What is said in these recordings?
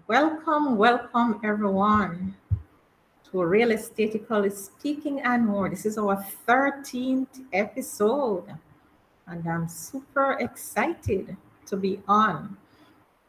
Welcome, welcome everyone to Real Estatically Speaking and More. This is our 13th episode, and I'm super excited to be on.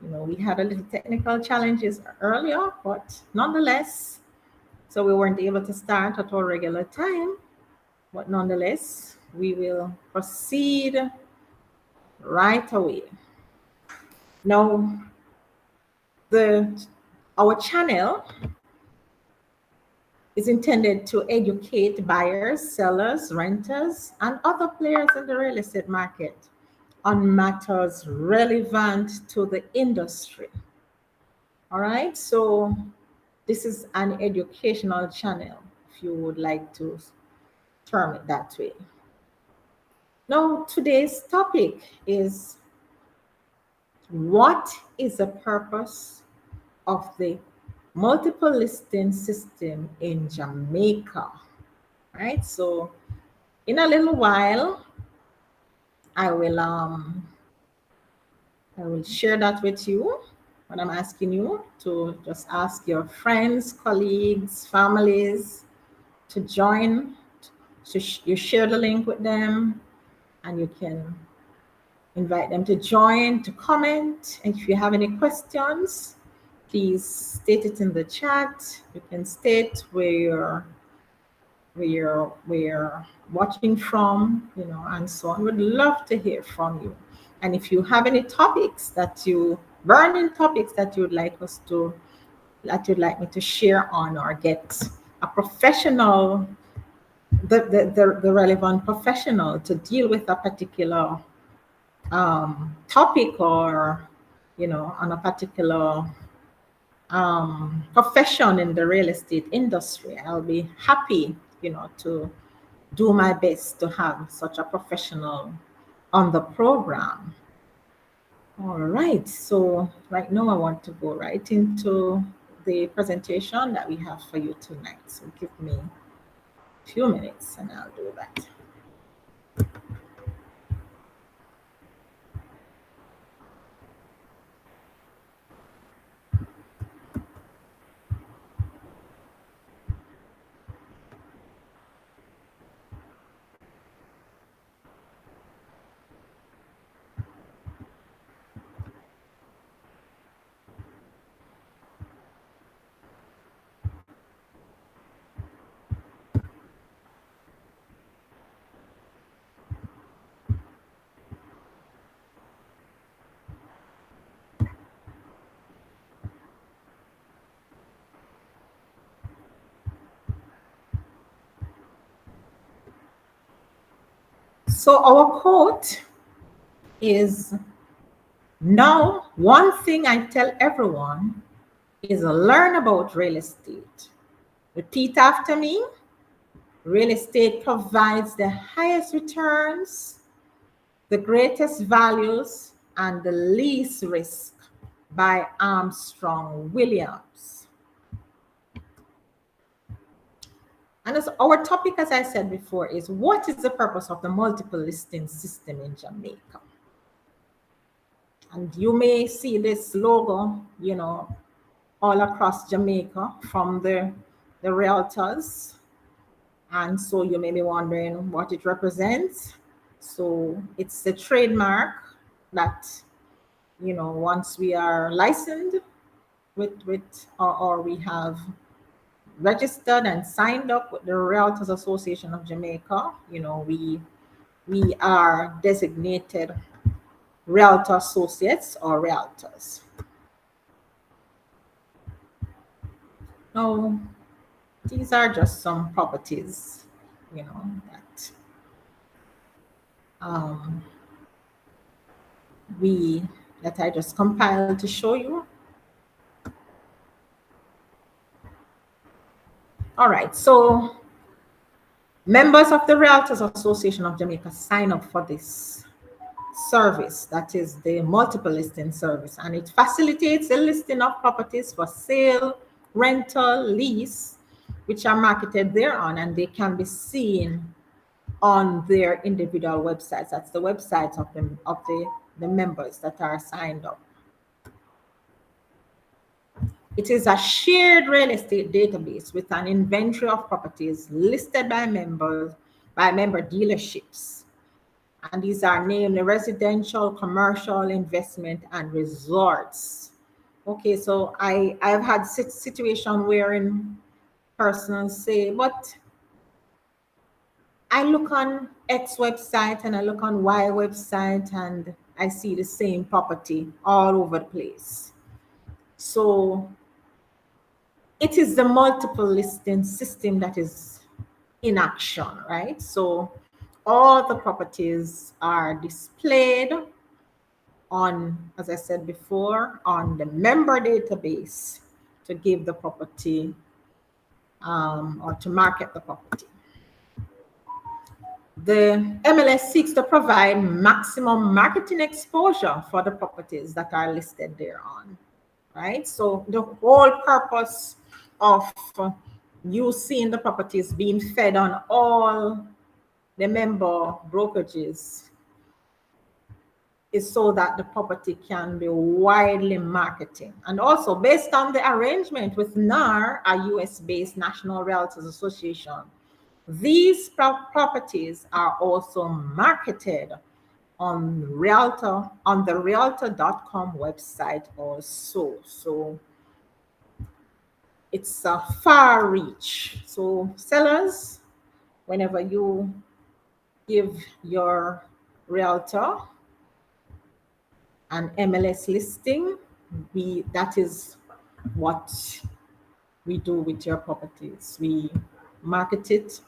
We had a little technical challenges earlier, but nonetheless, so we weren't able to start at our regular time, but nonetheless, we will proceed right away. Now, the our channel is intended to educate buyers, sellers, renters, and other players in the real estate market on matters relevant to the industry. All right, so this is an educational channel, if you would like to term it that way. Now, today's topic is what is the purpose of the multiple listing system in Jamaica? Right, so in a little while, I will um I will share that with you. But I'm asking you to just ask your friends, colleagues, families to join. So you share the link with them, and you can invite them to join, to comment. And if you have any questions, please state it in the chat. You can state where you're watching from, and so on. Would love to hear from you. And if you have any topics burning topics that you'd like me to share on, or get a professional, the relevant professional to deal with a particular topic, or on a particular profession in the real estate industry, I'll be happy, to do my best to have such a professional on the program. All right, so right now I want to go right into the presentation that we have for you tonight. So give me a few minutes and I'll do that. So our quote is, now one thing I tell everyone is learn about real estate. Repeat after me. Real estate provides the highest returns, the greatest values, and the least risk, by Armstrong Williams. And as our topic, as I said before, is what is the purpose of the multiple listing system in Jamaica? And you may see this logo, all across Jamaica from the realtors. And so you may be wondering what it represents. So it's a trademark that, once we are licensed or we have registered and signed up with the Realtors Association of Jamaica, we are designated realtor associates or realtors. Now, these are just some properties, that that I just compiled to show you. All right, so members of the Realtors Association of Jamaica sign up for this service, that is the multiple listing service, and it facilitates the listing of properties for sale, rental, lease, which are marketed thereon, and they can be seen on their individual websites. That's the websites of the members that are signed up. It is a shared real estate database with an inventory of properties listed by member dealerships. And these are namely residential, commercial, investment, and resorts. Okay, so I've had situation wherein persons say, but I look on X website and I look on Y website and I see the same property all over the place. So it is the multiple listing system that is in action, right? So all the properties are displayed on, as I said before, on the member database to give the property or to market the property. The MLS seeks to provide maximum marketing exposure for the properties that are listed thereon, right? So the whole purpose of you seeing the properties being fed on all the member brokerages is so that the property can be widely marketed. And also based on the arrangement with NAR, a US-based National Realtors Association, these properties are also marketed on the realtor.com website also. So it's a far reach. So sellers, whenever you give your realtor an MLS listing, that is what we do with your properties. We market it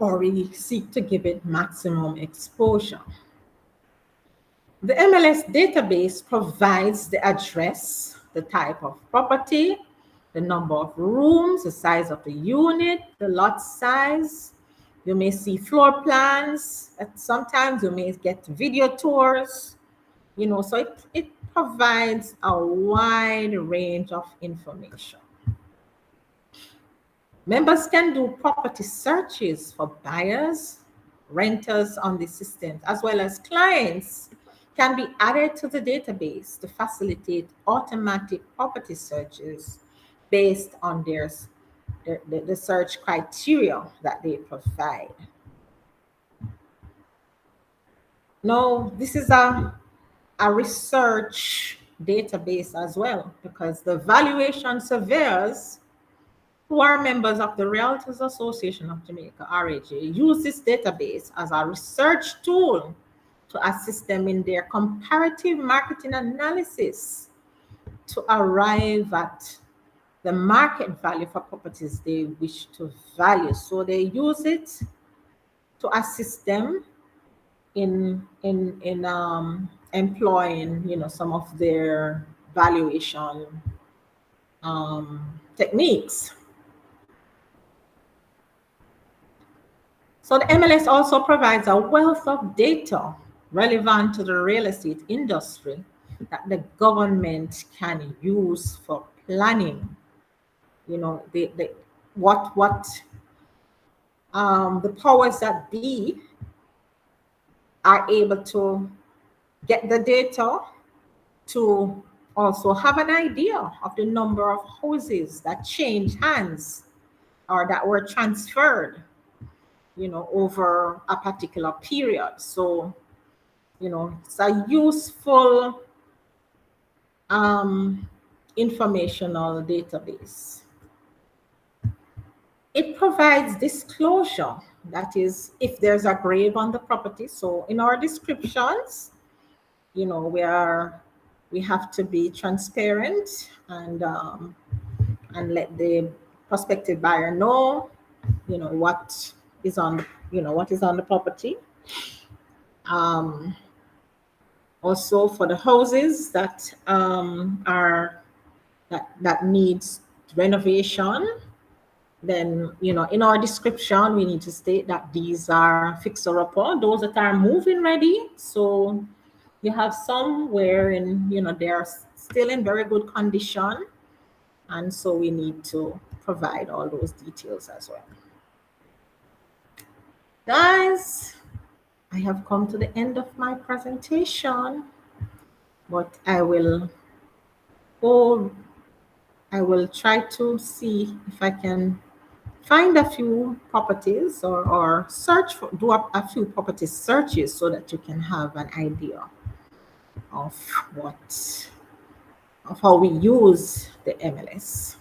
or we seek to give it maximum exposure. The MLS database provides the address, the type of property, the number of rooms, the size of the unit, the lot size. You may see floor plans. Sometimes you may get video tours, so it provides a wide range of information. Members can do property searches for buyers, renters on the system, as well as clients can be added to the database to facilitate automatic property searches based on the search criteria that they provide. Now, this is a research database as well, because the valuation surveyors who are members of the Realtors Association of Jamaica, RAJ, use this database as a research tool to assist them in their comparative marketing analysis to arrive at the market value for properties they wish to value. So they use it to assist them in employing, some of their valuation techniques. So the MLS also provides a wealth of data relevant to the real estate industry that the government can use for planning. The powers that be are able to get the data to also have an idea of the number of houses that changed hands or that were transferred, over a particular period. So, it's a useful informational database. It provides disclosure, that is, if there's a grave on the property. So in our descriptions, we have to be transparent and let the prospective buyer know, what is on the property. Also for the houses that that needs renovation, then in our description we need to state that these are fixer upper, those that are moving ready. So you have some wherein they're still in very good condition, and so we need to provide all those details as well. Guys, I have come to the end of my presentation, but I will go I will try to see if I can find a few properties or search for, do a few property searches so that you can have an idea of what of how we use the MLS.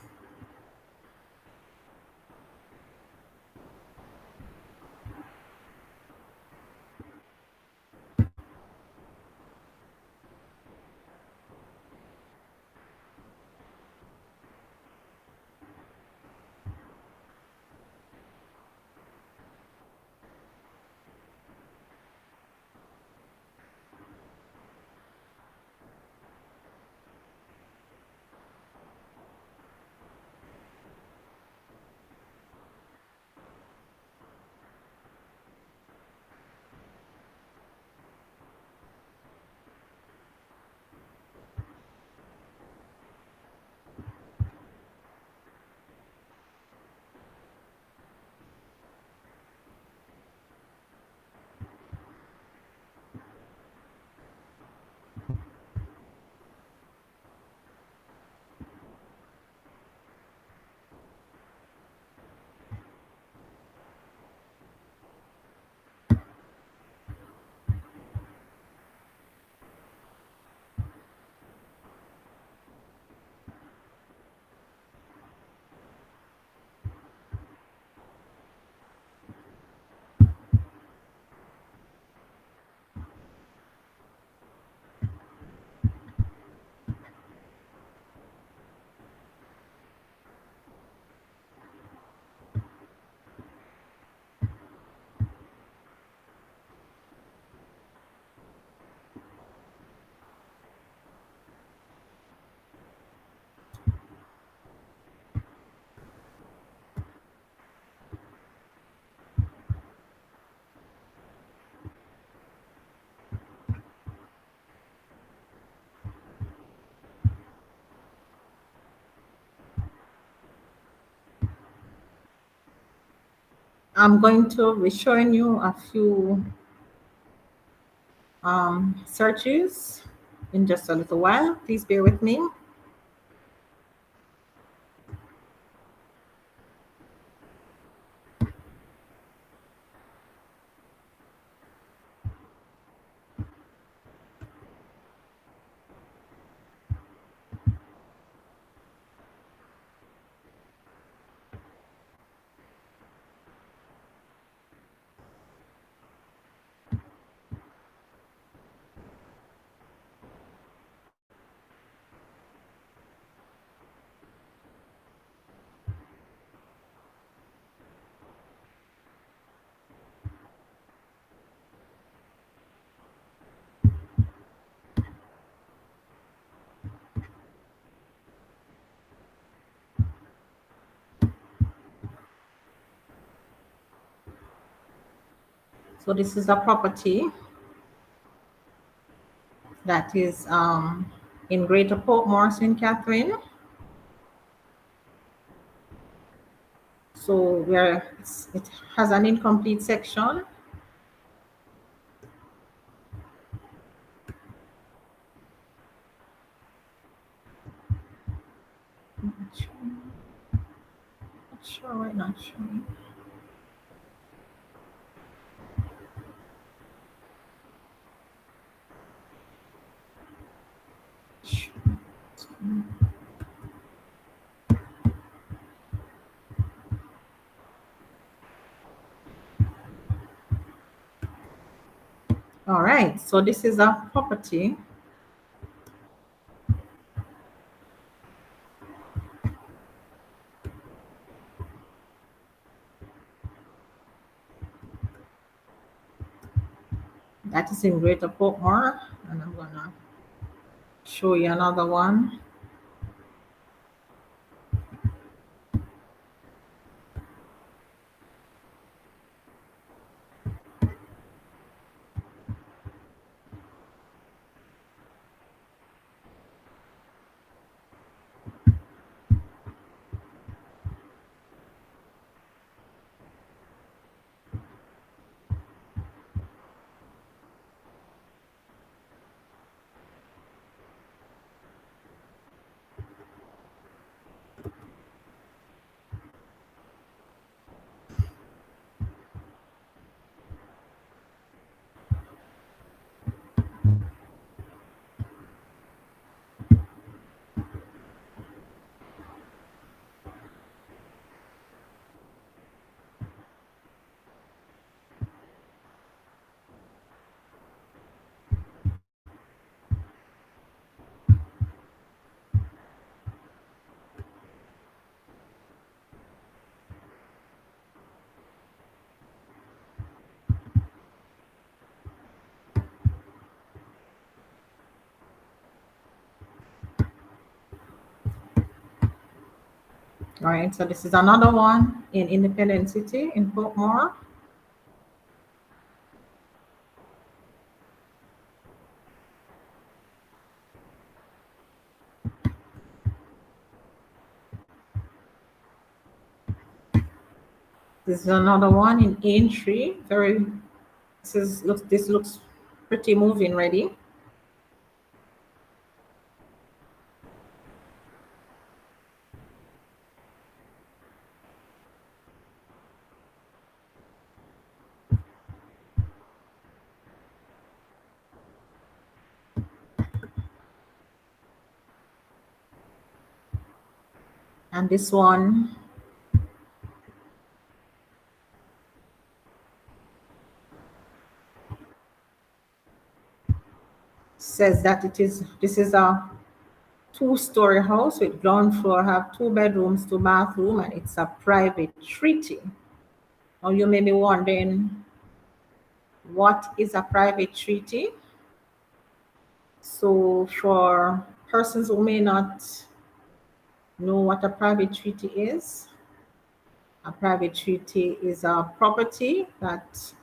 I'm going to be showing you a few searches in just a little while. Please bear with me. So this is a property that is in Greater Portmore, St. Catherine. So it has an incomplete section. Not sure, not sure why not showing. All right, so this is a property that is in Greater Portmore, and I'm gonna show you another one. All right, so this is another one in Independence City in Portmore. This is another one in Aintree. Very this looks pretty moving ready. And this one says that this is a two-story house with ground floor, have two bedrooms, two bathroom, and it's a private treaty. Now you may be wondering, what is a private treaty? So for persons who may not know what a private treaty is, a private treaty is a property that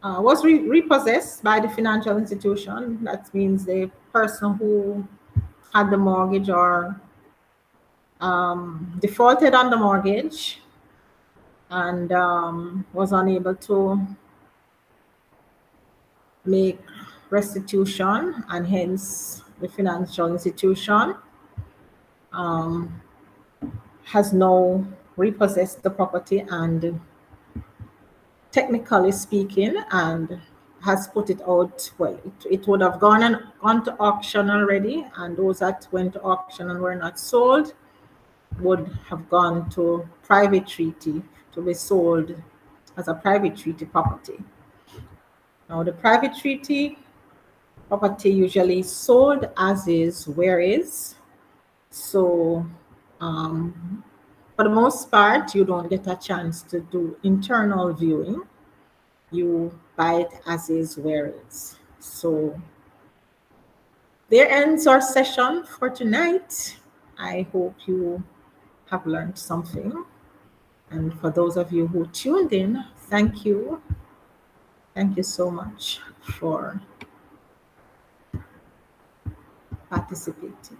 was repossessed by the financial institution. That means the person who had the mortgage or defaulted on the mortgage and was unable to make restitution, and hence the financial institution has now repossessed the property and, technically speaking, and has put it out. Well, it would have gone to auction already, and those that went to auction and were not sold would have gone to private treaty to be sold as a private treaty property. Now, the private treaty property usually sold as is, where is. So, for the most part, you don't get a chance to do internal viewing. You buy it as is, where is. So, there ends our session for tonight. I hope you have learned something. And for those of you who tuned in, thank you. Thank you so much for participating.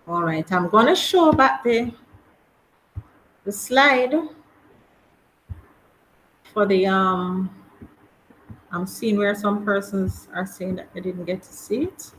All right, I'm going to show back the slide for the I'm seeing where some persons are saying that they didn't get to see it.